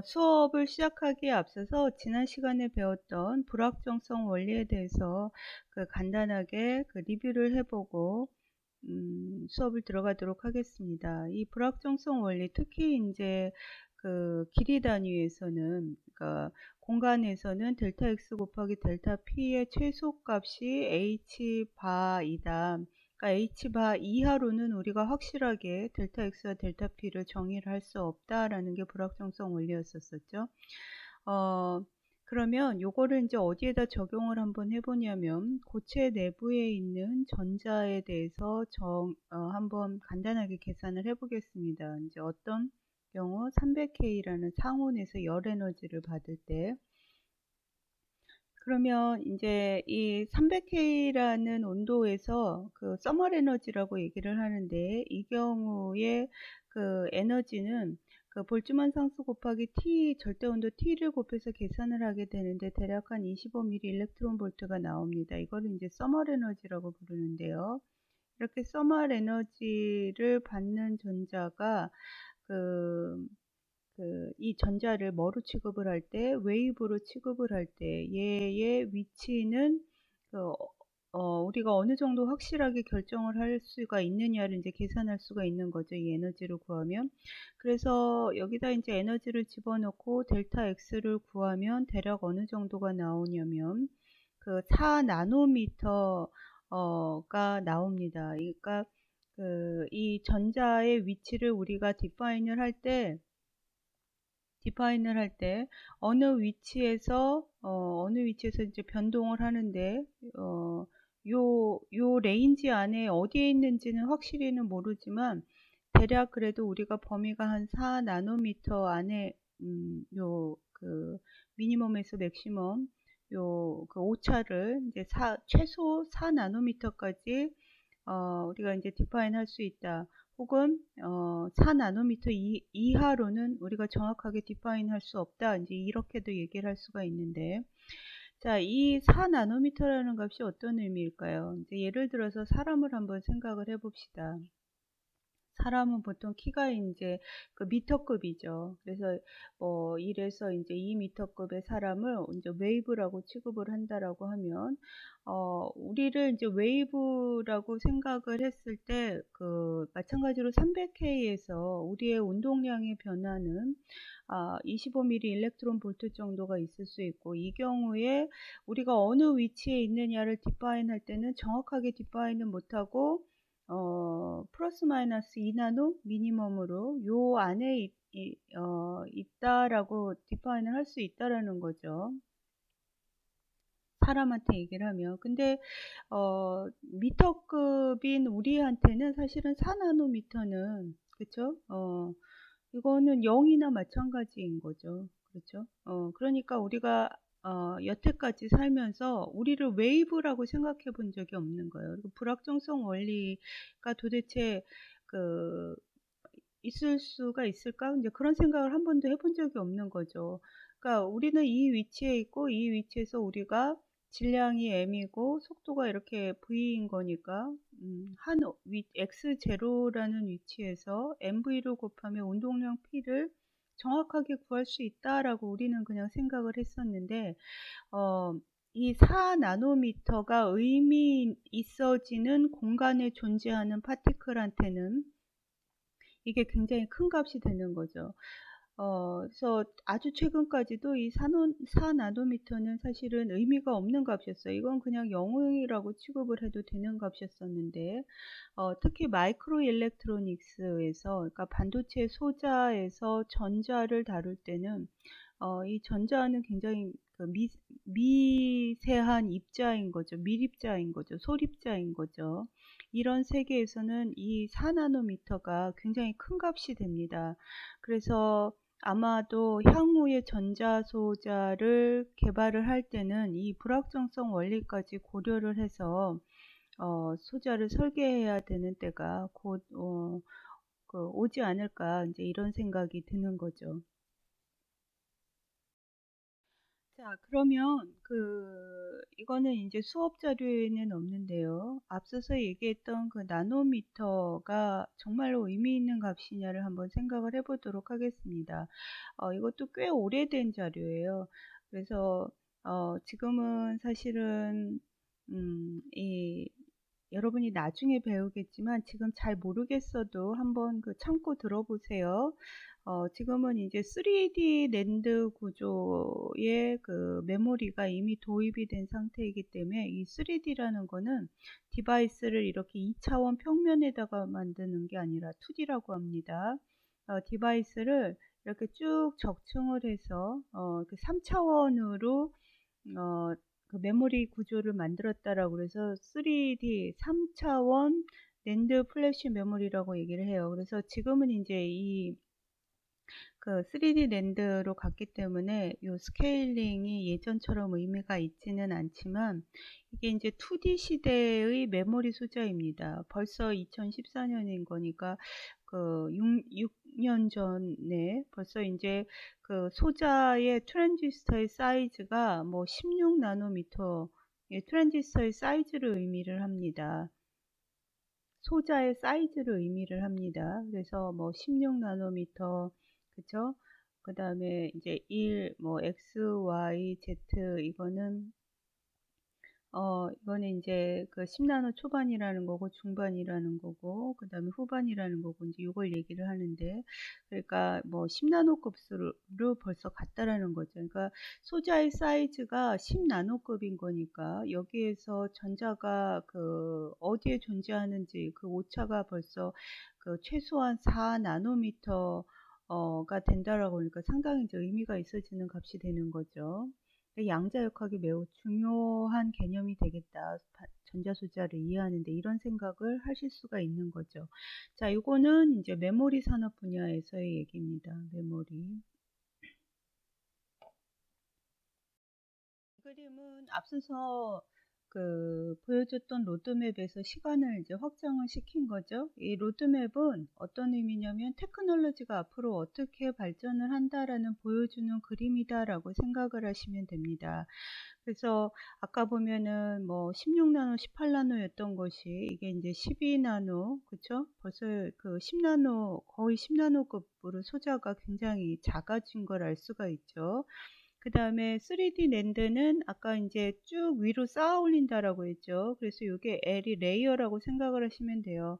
수업을 시작하기에 앞서서 지난 시간에 배웠던 불확정성 원리에 대해서 간단하게 리뷰를 해보고 수업을 들어가도록 하겠습니다. 이 불확정성 원리, 특히 이제 길이 단위에서는, 그러니까 공간에서는 델타 x 곱하기 델타 p의 최소값이 h 바이다. 그러니까 h 바 이하로는 우리가 확실하게 델타 x와 델타 p를 정의를 할 수 없다라는 게 불확정성 원리였었죠. 그러면 요거를 이제 어디에다 적용을 한번 해보냐면 고체 내부에 있는 전자에 대해서 한번 간단하게 계산을 해보겠습니다. 이제 어떤 경우 300K라는 상온에서 열 에너지를 받을 때, 그러면 이제 이 300K라는 온도에서 서멀 에너지라고 얘기를 하는데, 이 경우에 에너지는 볼트만 상수 곱하기 T, 절대 온도 T를 곱해서 계산을 하게 되는데 대략 한 25mV 일렉트론 볼트가 나옵니다. 이거를 이제 서멀 에너지라고 부르는데요. 이렇게 서멀 에너지를 받는 전자가 이 전자를 뭐로 취급을 할 때, 웨이브로 취급을 할 때 얘의 위치는 우리가 어느 정도 확실하게 결정을 할 수가 있느냐를 이제 계산할 수가 있는 거죠. 이 에너지를 구하면. 그래서 여기다 이제 에너지를 집어넣고 델타 X를 구하면 대략 어느 정도가 나오냐면 4나노미터가 나옵니다. 그러니까 이 전자의 위치를 우리가 디파인을 할 때 어느 위치에서 이제 변동을 하는데 요 레인지 안에 어디에 있는지는 확실히는 모르지만 대략 그래도 우리가 범위가 한 4나노미터 안에 미니멈에서 맥시멈 오차를 이제 최소 4나노미터까지 우리가 이제 디파인 할 수 있다. 혹은 4나노미터 이하로는 우리가 정확하게 디파인 할 수 없다. 이제 이렇게도 얘기를 할 수가 있는데, 자, 이 4나노미터라는 값이 어떤 의미일까요? 이제 예를 들어서 사람을 한번 생각을 해봅시다. 사람은 보통 키가 이제 미터급이죠. 그래서 1에서 이제 2미터급의 사람을 이제 웨이브라고 취급을 한다라고 하면, 우리를 이제 웨이브라고 생각을 했을 때, 마찬가지로 300K에서 우리의 운동량의 변화는 25mV 일렉트론 볼트 정도가 있을 수 있고, 이 경우에 우리가 어느 위치에 있느냐를 디파인 할 때는 정확하게 디파인은 못하고, 플러스 마이너스 2나노 미니멈으로 요 안에 있다라고 디파인을 할 수 있다라는 거죠. 사람한테 얘기를 하면. 근데 미터급인 우리한테는 사실은 4나노미터는, 그쵸? 이거는 0이나 마찬가지인 거죠. 그렇죠? 그러니까 우리가 여태까지 살면서 우리를 웨이브라고 생각해 본 적이 없는 거예요. 그리고 불확정성 원리가 도대체 그 있을 수가 있을까? 이제 그런 생각을 한 번도 해본 적이 없는 거죠. 그러니까 우리는 이 위치에 있고 이 위치에서 우리가 질량이 m이고 속도가 이렇게 v인 거니까 x0라는 위치에서 mv를 곱하면 운동량 p를 정확하게 구할 수 있다라고 우리는 그냥 생각을 했었는데, 이 4나노미터가 의미 있어지는 공간에 존재하는 파티클한테는 이게 굉장히 큰 값이 되는 거죠. 그래서 아주 최근까지도 이 4나노미터는 사실은 의미가 없는 값이었어요. 이건 그냥 영웅이라고 취급을 해도 되는 값이었었는데, 특히 마이크로 일렉트로닉스에서, 그러니까 반도체 소자에서 전자를 다룰 때는 이 전자는 굉장히 미세한 입자인 거죠. 밀입자인 거죠. 솔입자인 거죠. 이런 세계에서는 이 4나노미터가 굉장히 큰 값이 됩니다. 그래서 아마도 향후에 전자소자를 개발을 할 때는 이 불확정성 원리까지 고려를 해서 소자를 설계해야 되는 때가 곧 오지 않을까, 이제 이런 생각이 드는 거죠. 자, 그러면 이거는 이제 수업 자료에는 없는데요. 앞서서 얘기했던 그 나노미터가 정말로 의미 있는 값이냐를 한번 생각을 해보도록 하겠습니다. 이것도 꽤 오래된 자료예요. 그래서 지금은 사실은 여러분이 나중에 배우겠지만 지금 잘 모르겠어도 한번 참고 들어보세요. 지금은 이제 3D 랜드 구조의 메모리가 이미 도입이 된 상태이기 때문에 이 3D라는 거는 디바이스를 이렇게 2차원 평면에다가 만드는 게 아니라 2D라고 합니다. 디바이스를 이렇게 쭉 적층을 해서 3차원으로 메모리 구조를 만들었다라고 그래서 3D 3차원 낸드 플래시 메모리라고 얘기를 해요. 그래서 지금은 이제 3D 랜드로 갔기 때문에 이 스케일링이 예전처럼 의미가 있지는 않지만 이게 이제 2D 시대의 메모리 소자입니다. 벌써 2014년인 거니까 6년 전에 벌써 이제 소자의 트랜지스터의 사이즈가 뭐 16나노미터 트랜지스터의 사이즈를 의미를 합니다. 소자의 사이즈를 의미를 합니다. 그래서 뭐 16나노미터, 그쵸? 그 다음에 이제 1, 뭐 X, Y, Z, 이거는 이제 10나노 초반이라는 거고, 중반이라는 거고, 그 다음에 후반이라는 거고, 이제 이걸 얘기를 하는데, 그러니까 뭐 10나노급으로 벌써 갔다라는 거죠. 그러니까 소자의 사이즈가 10나노급인 거니까, 여기에서 전자가 어디에 존재하는지 오차가 벌써 최소한 4나노미터 가 된다라고 하니까 상당히 이제 의미가 있어지는 값이 되는 거죠. 양자역학이 매우 중요한 개념이 되겠다. 전자소자를 이해하는데 이런 생각을 하실 수가 있는 거죠. 자, 이거는 이제 메모리 산업 분야에서의 얘기입니다. 메모리. 이 그림은 앞서서 보여줬던 로드맵에서 시간을 이제 확장을 시킨 거죠. 이 로드맵은 어떤 의미냐면 테크놀로지가 앞으로 어떻게 발전을 한다라는 보여주는 그림이다라고 생각을 하시면 됩니다. 그래서 아까 보면은 뭐 16나노, 18나노였던 것이 이게 이제 12나노, 그쵸? 벌써 10나노, 거의 10나노급으로 소자가 굉장히 작아진 걸 알 수가 있죠. 그 다음에 3D 랜드는 아까 이제 쭉 위로 쌓아 올린다라고 했죠. 그래서 이게 L이 레이어라고 생각을 하시면 돼요.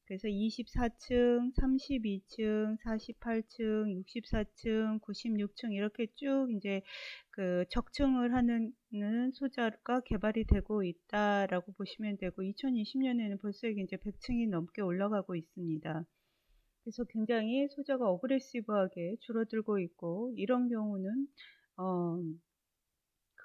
그래서 24층, 32층, 48층, 64층, 96층 이렇게 쭉 이제 적층을 하는 소자가 개발이 되고 있다라고 보시면 되고 2020년에는 벌써 이제 100층이 넘게 올라가고 있습니다. 그래서 굉장히 소자가 어그레시브하게 줄어들고 있고 이런 경우는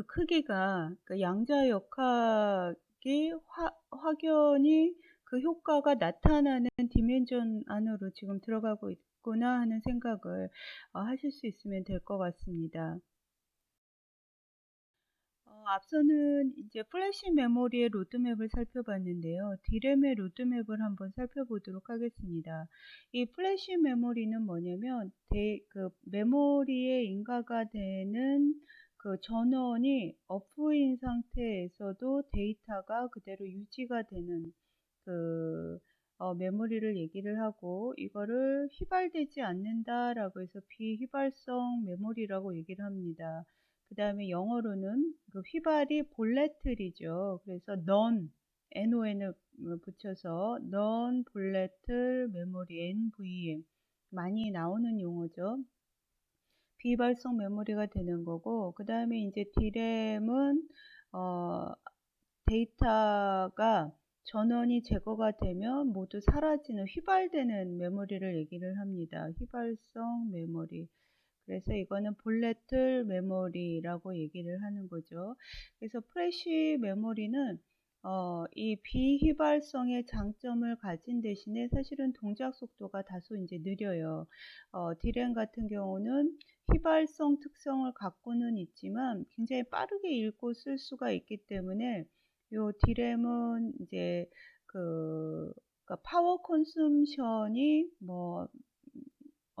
크기가 양자역학이 확연히 효과가 나타나는 디멘전 안으로 지금 들어가고 있구나 하는 생각을 하실 수 있으면 될 것 같습니다. 앞서는 이제 플래시 메모리의 로드맵을 살펴봤는데요. D램의 로드맵을 한번 살펴보도록 하겠습니다. 이 플래시 메모리는 뭐냐면 메모리에 인가가 되는 전원이 오프인 상태에서도 데이터가 그대로 유지가 되는 메모리를 얘기를 하고 이거를 휘발되지 않는다라고 해서 비휘발성 메모리라고 얘기를 합니다. 그 다음에 영어로는 휘발이 볼레틀이죠. 그래서 NON을 붙여서 non volatile memory, NVM 많이 나오는 용어죠. 비발성 메모리가 되는 거고 그 다음에 이제 D램은 데이터가 전원이 제거가 되면 모두 사라지는 휘발되는 메모리를 얘기를 합니다. 휘발성 메모리. 그래서 이거는 볼레틀 메모리라고 얘기를 하는 거죠. 그래서 프레쉬 메모리는 이 비휘발성의 장점을 가진 대신에 사실은 동작 속도가 다소 이제 느려요. D램 같은 경우는 휘발성 특성을 갖고는 있지만 굉장히 빠르게 읽고 쓸 수가 있기 때문에 요 D램은 이제 그러니까 파워 컨섬션이 뭐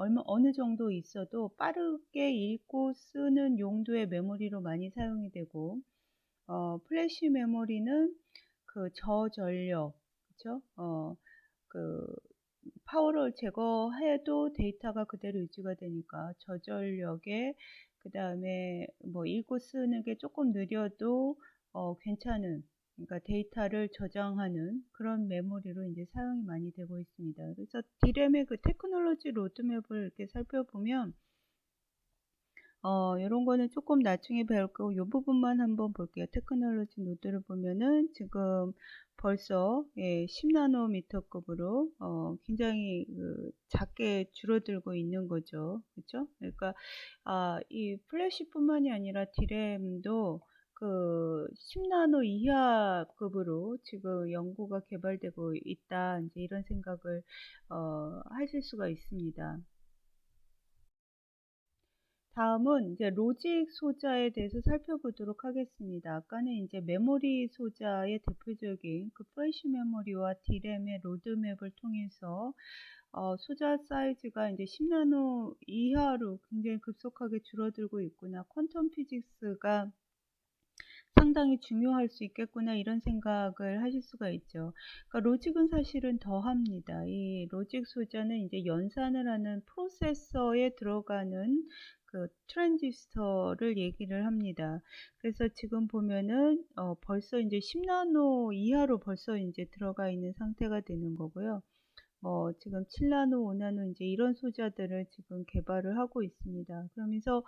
어느 정도 있어도 빠르게 읽고 쓰는 용도의 메모리로 많이 사용이 되고, 플래시 메모리는 그 저전력, 그쵸? 그 파워를 제거해도 데이터가 그대로 유지가 되니까 저전력에, 그 다음에 뭐 읽고 쓰는 게 조금 느려도 괜찮은, 그러니까 데이터를 저장하는 그런 메모리로 이제 사용이 많이 되고 있습니다. 그래서 D램의 그 테크놀로지 로드맵을 이렇게 살펴보면 요런 거는 조금 나중에 배울 거고, 요 부분만 한번 볼게요. 테크놀로지 노드를 보면은 지금 벌써 10나노미터급으로 굉장히 작게 줄어들고 있는 거죠. 그렇죠? 그러니까 이 플래시뿐만이 아니라 D램도 그 10나노 이하급으로 지금 연구가 개발되고 있다. 이제 이런 생각을 하실 수가 있습니다. 다음은 이제 로직 소자에 대해서 살펴보도록 하겠습니다. 아까는 이제 메모리 소자의 대표적인 그 프레시 메모리와 D램의 로드맵을 통해서 소자 사이즈가 이제 10나노 이하로 굉장히 급속하게 줄어들고 있구나. 퀀텀 피직스가 상당히 중요할 수 있겠구나, 이런 생각을 하실 수가 있죠. 그러니까 로직은 사실은 더합니다. 이 로직 소자는 이제 연산을 하는 프로세서에 들어가는 그 트랜지스터를 얘기를 합니다. 그래서 지금 보면은 벌써 이제 10나노 이하로 벌써 이제 들어가 있는 상태가 되는 거고요. 지금 7나노, 5나노 이제 이런 소자들을 지금 개발을 하고 있습니다. 그러면서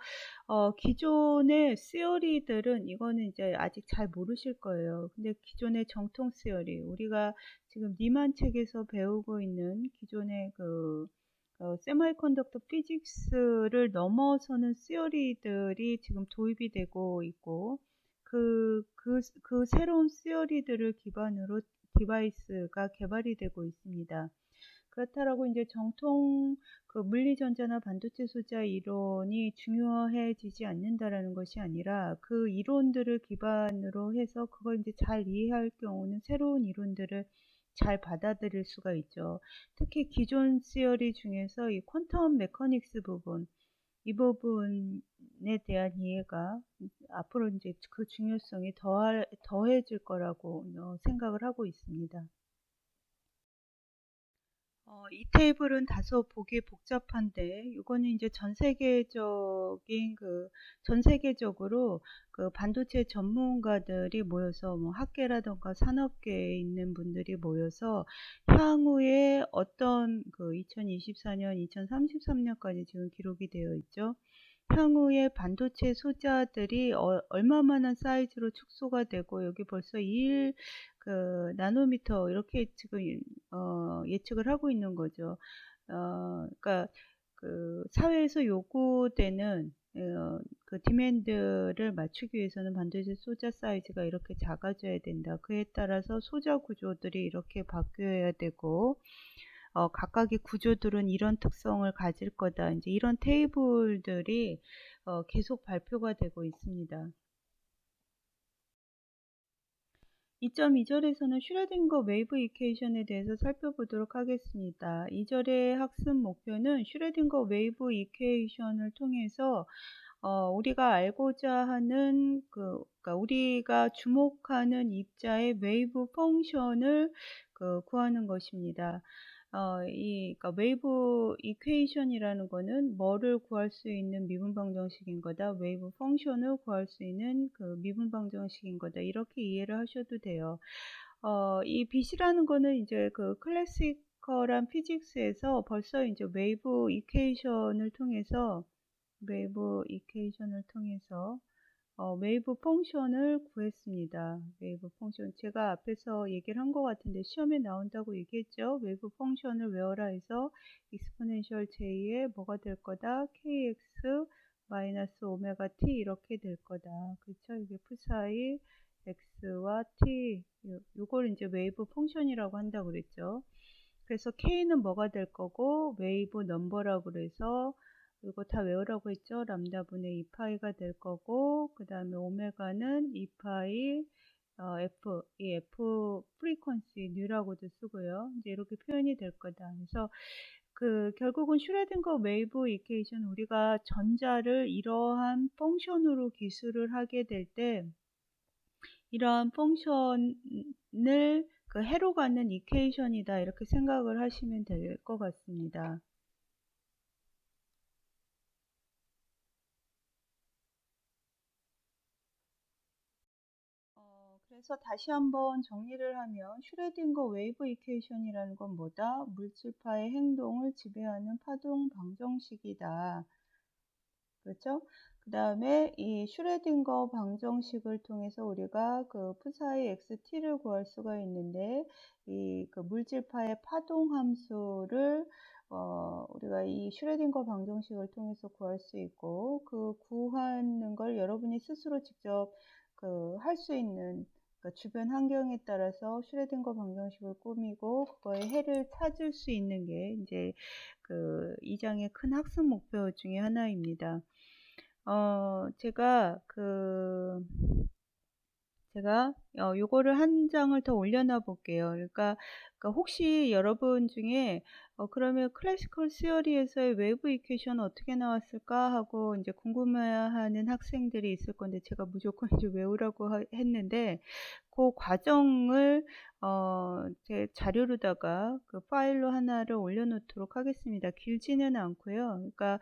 기존의 시어리들은, 이거는 이제 아직 잘 모르실 거예요. 근데 기존의 정통 시어리, 우리가 지금 니만 책에서 배우고 있는 기존의 그 세미컨덕터 피직스를 넘어서는 시어리들이 지금 도입이 되고 있고, 그 새로운 시어리들을 기반으로 디바이스가 개발이 되고 있습니다. 그렇다라고 이제 정통 그 물리전자나 반도체 소자 이론이 중요해지지 않는다라는 것이 아니라, 그 이론들을 기반으로 해서 그걸 이제 잘 이해할 경우는 새로운 이론들을 잘 받아들일 수가 있죠. 특히 기존 시어리 중에서 이 퀀텀 메커닉스 부분, 이 부분에 대한 이해가 앞으로 이제 그 중요성이 더해질 거라고 생각을 하고 있습니다. 이 테이블은 다소 보기 복잡한데, 이거는 이제 전 세계적으로 그 반도체 전문가들이 모여서, 뭐 학계라던가 산업계에 있는 분들이 모여서 향후에 어떤 그 2024년, 2033년까지 지금 기록이 되어 있죠. 향후에 반도체 소자들이 얼마만한 사이즈로 축소가 되고, 여기 벌써 1 나노미터 이렇게 지금 예측을 하고 있는 거죠. 그러니까 그 사회에서 요구되는 그 디맨드를 맞추기 위해서는 반도체 소자 사이즈가 이렇게 작아져야 된다. 그에 따라서 소자 구조들이 이렇게 바뀌어야 되고, 각각의 구조들은 이런 특성을 가질 거다. 이제 이런 테이블들이 계속 발표가 되고 있습니다. 2.2절에서는 슈레딩거 웨이브 이퀘이션에 대해서 살펴보도록 하겠습니다. 2절의 학습 목표는 슈레딩거 웨이브 이퀘이션을 통해서 우리가 알고자 하는 그러니까 우리가 주목하는 입자의 웨이브 펑션을 구하는 것입니다. 그러니까 웨이브 이퀘이션이라는 거는 뭐를 구할 수 있는 미분 방정식인 거다. 웨이브 펑션을 구할 수 있는 그 미분 방정식인 거다. 이렇게 이해를 하셔도 돼요. 이 빛이라는 거는 이제 그 클래시컬한 피직스에서 벌써 이제 웨이브 이퀘이션을 통해서 웨이브 펑션을 구했습니다. 웨이브 펑션. 제가 앞에서 얘기를 한 것 같은데 시험에 나온다고 얘기했죠. 웨이브 펑션을 외워라 해서 익스포넨셜 j의 뭐가 될 거다? kx 마이너스 오메가 t 이렇게 될 거다. 그렇죠? 이게 푸사이 x와 t, 요걸 이제 웨이브 펑션이라고 한다고 그랬죠. 그래서 k는 뭐가 될 거고, 웨이브 넘버라고 그래서 이거 다 외우라고 했죠. 람다분의 2파이가 될 거고, 그 다음에 오메가는 2파이 이 f 프리퀀시 뉴라고도 쓰고요. 이제 이렇게 표현이 될 거다. 그래서 결국은 슈레딩거 웨이브 이퀘이션 우리가 전자를 이러한 펑션으로 기술을 하게 될 때 이러한 펑션을 해로 가는 이퀘이션이다 이렇게 생각을 하시면 될 것 같습니다. 그래서 다시 한번 정리를 하면 슈레딩거 웨이브 이퀘이션이라는 건 뭐다? 물질파의 행동을 지배하는 파동 방정식이다. 그렇죠? 그 다음에 이 슈레딩거 방정식을 통해서 우리가 푸사의 xt를 구할 수가 있는데 이 물질파의 파동 함수를 우리가 이 슈레딩거 방정식을 통해서 구할 수 있고 그 구하는 걸 여러분이 스스로 직접 할 수 있는 주변 환경에 따라서 슈레딩거 방정식을 꾸미고 그거의 해를 찾을 수 있는 게 이제 이 장의 큰 학습 목표 중에 하나입니다. 제가 요거를 한 장을 더 올려놔 볼게요. 그러니까 혹시 여러분 중에 그러면 클래시컬 시어리에서의 웨이브 이퀘이션 어떻게 나왔을까 하고 이제 궁금해하는 학생들이 있을 건데 제가 무조건 이제 외우라고 했는데 그 과정을 제 자료로다가 파일로 하나를 올려놓도록 하겠습니다. 길지는 않고요. 그러니까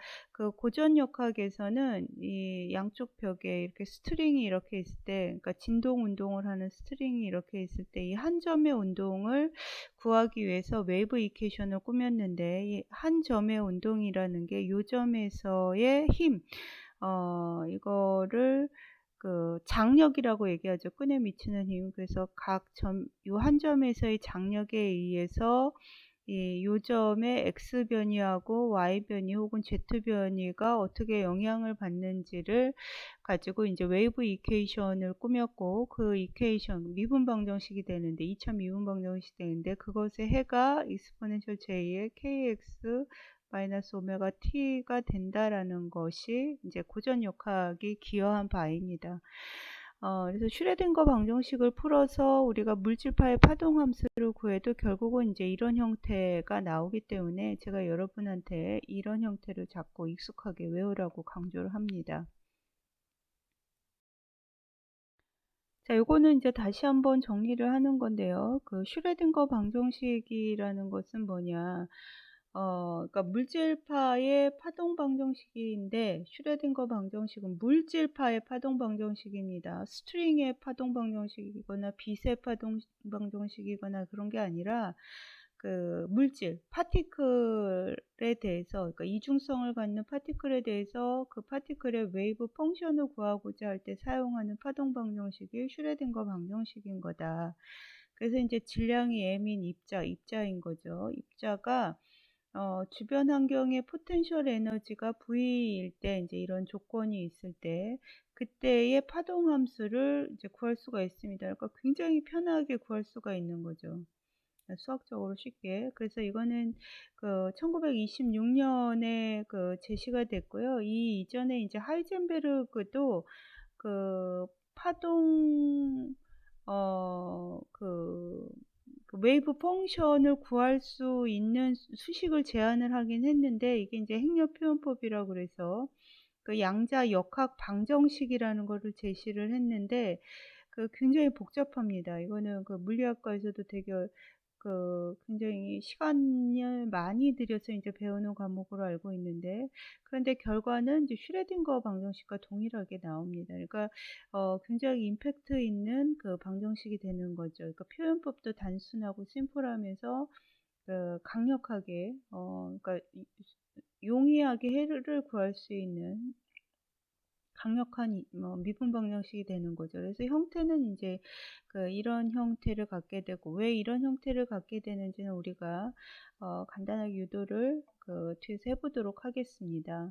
고전역학에서는 이 양쪽 벽에 이렇게 스트링이 이렇게 있을 때, 그러니까 진동 운동을 하는 스트링이 이렇게 있을 때 이 한 점의 운동을 구하기 위해서 웨이브 이퀘이션을 꾸몄는데 이 한 점의 운동이라는 게 요 점에서의 힘, 이거를 장력이라고 얘기하죠. 끈에 미치는 힘. 그래서 각 점, 요 한 점에서의 장력에 의해서 이 요점의 x 변이하고 y 변이 혹은 z 변이가 어떻게 영향을 받는지를 가지고 이제 웨이브 이퀘이션을 꾸몄고 그 이퀘이션 미분 방정식이 되는데 2차 미분 방정식이 되는데 그것의 해가 익스포넨셜 j의 kx 마이너스 오메가 t가 된다라는 것이 이제 고전역학이 기여한 바입니다. 그래서 슈레딩거 방정식을 풀어서 우리가 물질파의 파동 함수를 구해도 결국은 이제 이런 형태가 나오기 때문에 제가 여러분한테 이런 형태를 자꾸 익숙하게 외우라고 강조를 합니다. 자, 요거는 이제 다시 한번 정리를 하는 건데요. 슈레딩거 방정식이라는 것은 뭐냐? 그러니까 물질파의 파동 방정식인데 슈레딩거 방정식은 물질파의 파동 방정식입니다. 스트링의 파동 방정식이거나 빛의 파동 방정식이거나 그런 게 아니라 물질, 파티클에 대해서, 그러니까 이중성을 갖는 파티클에 대해서 그 파티클의 웨이브 펑션을 구하고자 할 때 사용하는 파동 방정식이 슈레딩거 방정식인 거다. 그래서 이제 질량이 m인 입자인 거죠. 입자가 주변 환경의 포텐셜 에너지가 V일 때 이제 이런 조건이 있을 때 그때의 파동 함수를 이제 구할 수가 있습니다. 그러니까 굉장히 편하게 구할 수가 있는 거죠. 수학적으로 쉽게. 그래서 이거는 1926년에 제시가 됐고요. 이 이전에 이제 하이젠베르그도 파동 어, 그, 웨이브 펑션을 구할 수 있는 수식을 제안을 하긴 했는데 이게 이제 행렬 표현법이라고 그래서 양자 역학 방정식이라는 거를 제시를 했는데 굉장히 복잡합니다. 이거는 물리학과에서도 되게 굉장히 시간을 많이 들여서 이제 배우는 과목으로 알고 있는데 그런데 결과는 이제 슈레딩거 방정식과 동일하게 나옵니다. 그러니까 굉장히 임팩트 있는 방정식이 되는 거죠. 그러니까 표현법도 단순하고 심플하면서 강력하게 그러니까 용이하게 해를 구할 수 있는 강력한 미분 방정식이 되는 거죠. 그래서 형태는 이제 이런 형태를 갖게 되고 왜 이런 형태를 갖게 되는지는 우리가 간단하게 유도를 뒤에서 해보도록 하겠습니다.